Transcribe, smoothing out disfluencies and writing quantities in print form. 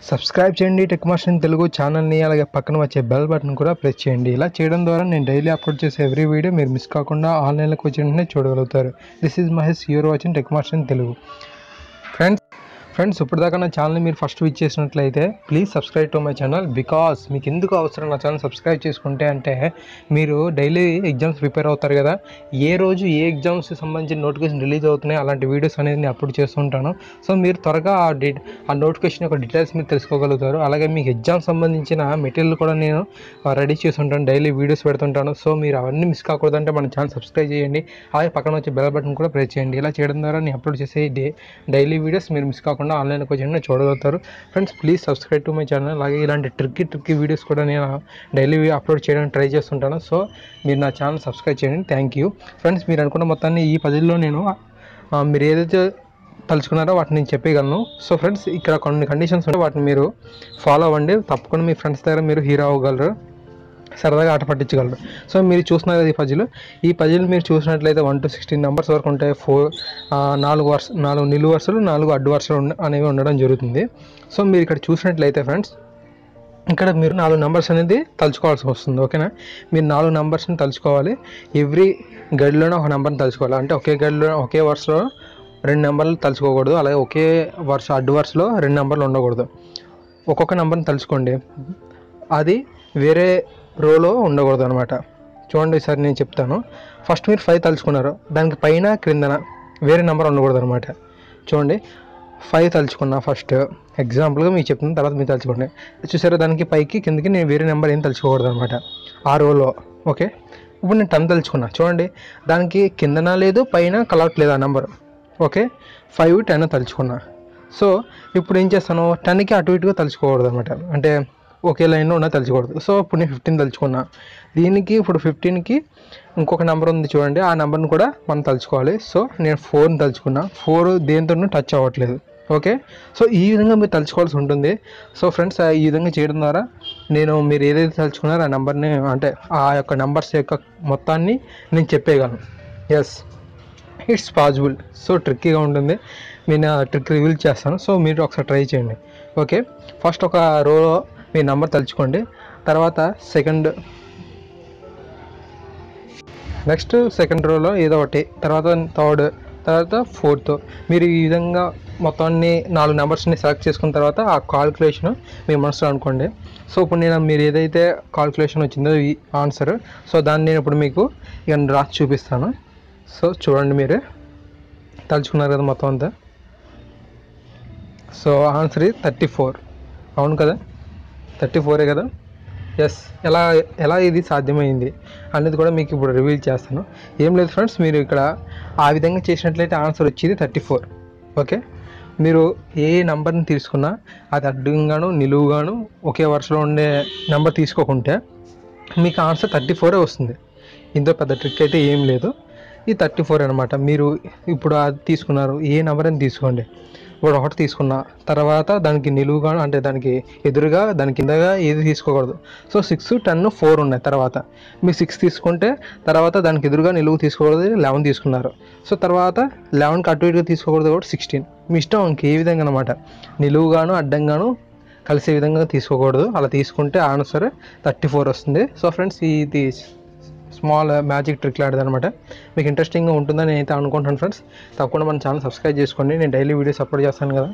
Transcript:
Subscribe చేయండి tech master Telugu ఛానల్ని. అలాగే పక్కన వచ్చే బెల్ బటన్ కూడా ప్రెస్ చేయండి. ఇలా చేయడం ద్వారా నేను డైలీ అప్లోడ్ చేసే ఎవ్రీ వీడియో మీరు మిస్ కాకుండా ఆన్లైన్లోకి వచ్చి వెంటనే చూడగలుగుతారు. This is Mahesh, you're watching tech master Telugu. Friends ఇప్పటిదాకా నా ఛానల్ని మీరు ఫస్ట్ విచ్ చేసినట్లయితే please subscribe to my channel. Because మీకు ఎందుకు అవసరం నా ఛానల్ సబ్స్క్రైబ్ చేసుకుంటే అంటే మీరు డైలీ ఎగ్జామ్స్ ప్రిపేర్ అవుతారు కదా, ఏ రోజు ఏ ఎగ్జామ్స్ సంబంధించిన నోటిఫికేషన్ రిలీజ్ అవుతున్నాయి అలాంటి వీడియోస్ అనేది నేను అప్లోడ్ చేస్తుంటాను. సో మీరు త్వరగా ఆ నోటిఫికేషన్ యొక్క డీటెయిల్స్ మీరు తెలుసుకోగలుగుతారు. అలాగే మీకు ఎగ్జామ్ సంబంధించిన మెటీరియల్ కూడా నేను రెడీ చేస్తుంటాను, డైలీ వీడియోస్ పెడుతుంటాను. సో మీరు అవన్నీ మిస్ కాకూడదంటే మన ఛానల్ సబ్స్క్రైబ్ చేయండి. అలాగే పక్కన వచ్చే బెల్ బటన్ కూడా ప్రెస్ చేయండి. ఇలా చేయడం ద్వారా నేను అప్లోడ్ చేసే డైలీ వీడియోస్ మీరు మిస్ కాకుండా ఆన్లైన్కి వచ్చి చూడగలుగుతారు. Friends please subscribe to my channel. అలాగే ఇలాంటి ట్రిక్కీ వీడియోస్ కూడా నేను డైలీ అప్లోడ్ చేయడానికి ట్రై చేస్తుంటాను. సో మీరు నా ఛానల్ సబ్స్క్రైబ్ చేయండి. Thank you. ఫ్రెండ్స్ మీరు అనుకున్న మొత్తాన్ని ఈ పజిల్లో నేను మీరు ఏదైతే తలుచుకున్నారో వాటిని నేను చెప్పగలను. సో ఫ్రెండ్స్ ఇక్కడ కొన్ని కండిషన్స్ ఉంటాయి, వాటిని మీరు ఫాలో అవ్వండి. తప్పకుండా మీ ఫ్రెండ్స్ దగ్గర మీరు హీరో అవ్వగలరు, సరదాగా ఆట పట్టించగలరు. సో మీరు చూస్తున్నారు కదా ఈ పజిల్ మీరు చూసినట్లయితే 1 to 16 నెంబర్స్ వరకు ఉంటాయి. 4 నిలువు వరుసలు 4 అడ్డు వరుసలు అనేవి ఉండడం జరుగుతుంది. సో మీరు ఇక్కడ చూసినట్లయితే ఫ్రెండ్స్ ఇక్కడ మీరు 4 నెంబర్స్ అనేది తలుచుకోవాల్సి వస్తుంది. ఓకేనా, మీరు 4 నెంబర్స్ని తలుచుకోవాలి. ఎవ్రీ గడిలోనే ఒక నెంబర్ని తలుచుకోవాలి. అంటే ఒకే వరుసలో 2 నెంబర్లు తలుచుకోకూడదు. అలాగే ఒకే వరుస అడ్డు వరుసలో 2 నెంబర్లు ఉండకూడదు. ఒక్కొక్క నెంబర్ని తలుచుకోండి, అది వేరే రోలో ఉండకూడదు అనమాట. చూడండి ఈసారి నేను చెప్తాను. ఫస్ట్ మీరు 5 తలుచుకున్నారు, దానికి పైన క్రిందన వేరే నెంబర్ ఉండకూడదు అనమాట. చూడండి 5 తలుచుకున్నా ఫస్ట్ ఎగ్జాంపుల్గా మీకు చెప్తున్న, తర్వాత మీరు తలుచుకోండి. చూసారా, దానికి పైకి కిందకి నేను వేరే నెంబర్ ఏం తలుచుకోకూడదు అనమాట ఆ రోలో. ఓకే, ఇప్పుడు నేను 10 తలుచుకున్నా. చూడండి దానికి కిందన లేదు పైన కలవట్లేదు ఆ నెంబర్. ఓకే, 5, 10 తలుచుకున్నా. సో ఇప్పుడు ఏం చేస్తాను, 10కి అటు ఇటుగా తలుచుకోకూడదు అనమాట, అంటే ఒకే లైన్లో ఉన్న తలుచుకోకూడదు. సో ఇప్పుడు నేను 15 తలుచుకున్నా. దీనికి ఇప్పుడు 15కి ఇంకొక నెంబర్ ఉంది చూడండి, ఆ నెంబర్ని కూడా మనం తలుచుకోవాలి. సో నేను 4ని తలుచుకున్నా. 4 దేనితోనూ టచ్ అవ్వట్లేదు. ఓకే, సో ఈ విధంగా మీరు తలుచుకోవాల్సి ఉంటుంది. సో ఫ్రెండ్స్ ఈ విధంగా చేయడం ద్వారా మీరు ఏదైతే తలుచుకున్నారో ఆ నెంబర్ని, అంటే ఆ యొక్క నెంబర్స్ యొక్క మొత్తాన్ని నేను చెప్పేయగలను. Yes, it's possible. సో ట్రిక్కీగా ఉంటుంది, నేను ఆ ట్రిక్ రివీల్ చేస్తాను. సో మీరు ఒకసారి ట్రై చేయండి. ఓకే, ఫస్ట్ ఒక రోలో మీ నెంబర్ తలుచుకోండి, తర్వాత సెకండ్ రోలో ఏదో ఒకటి, తర్వాత థర్డ్, తర్వాత ఫోర్త్. మీరు ఈ విధంగా మొత్తాన్ని 4 నెంబర్స్ని సెలెక్ట్ చేసుకున్న తర్వాత ఆ కాల్కులేషన్ మీ మనసులో అనుకోండి. సో ఇప్పుడు మీరు ఏదైతే కాల్కులేషన్ వచ్చిందో ఈ ఆన్సర్, సో దాన్ని నేను ఇప్పుడు మీకు ఇక రాసి చూపిస్తాను. సో చూడండి, మీరే తలుచుకున్నారు కదా మొత్తం అంతా. So answer 34. అవును కదా, 34 కదా. ఎస్, ఎలా ఇది సాధ్యమైంది అనేది కూడా మీకు ఇప్పుడు రివీల్ చేస్తాను. ఏం లేదు ఫ్రెండ్స్, మీరు ఇక్కడ ఆ విధంగా చేసినట్లయితే ఆన్సర్ వచ్చేది 34. ఓకే, మీరు ఏ నెంబర్ని తీసుకున్నా అది అడ్డంగాను నిలువుగాను ఒకే వరుసలో ఉండే నెంబర్ తీసుకోకుంటే మీకు ఆన్సర్ 34 వస్తుంది. ఇందులో పెద్ద ట్రిక్ అయితే ఏం లేదు, ఈ 34 అనమాట. మీరు ఇప్పుడు అది తీసుకున్నారు, ఏ నెంబర్ అని తీసుకోండి. ఇప్పుడు 1 తీసుకున్నా, తర్వాత దానికి నిలువుగా అంటే దానికి ఎదురుగా దాని కిందగా ఏది తీసుకోకూడదు. సో 6, 10, 4 ఉన్నాయి. తర్వాత మీరు 6 తీసుకుంటే తర్వాత దానికి ఎదురుగా నిలువు తీసుకోకూడదు, 11 తీసుకున్నారు. సో తర్వాత 11కి అటు ఇటుగా తీసుకోకూడదు కాబట్టి 16. మీ ఇష్టం ఇంకే విధంగా అనమాట, నిలువుగాను అడ్డంగాను కలిసే విధంగా తీసుకోకూడదు. అలా తీసుకుంటే ఆన్సర్ 34 వస్తుంది. సో ఫ్రెండ్స్ ఇది స్మాల్ మ్యాజిక్ ట్రిక్ లాంటిది అనమాట. మీకు ఇంట్రెస్టింగ్గా ఉంటుందని నేనైతే అనుకుంటున్నాను. ఫ్రెండ్స్ తప్పకుండా మన ఛానల్ సబ్స్క్రైబ్ చేసుకోండి, నేను డైలీ వీడియోస్ అప్లోడ్ చేస్తాను కదా.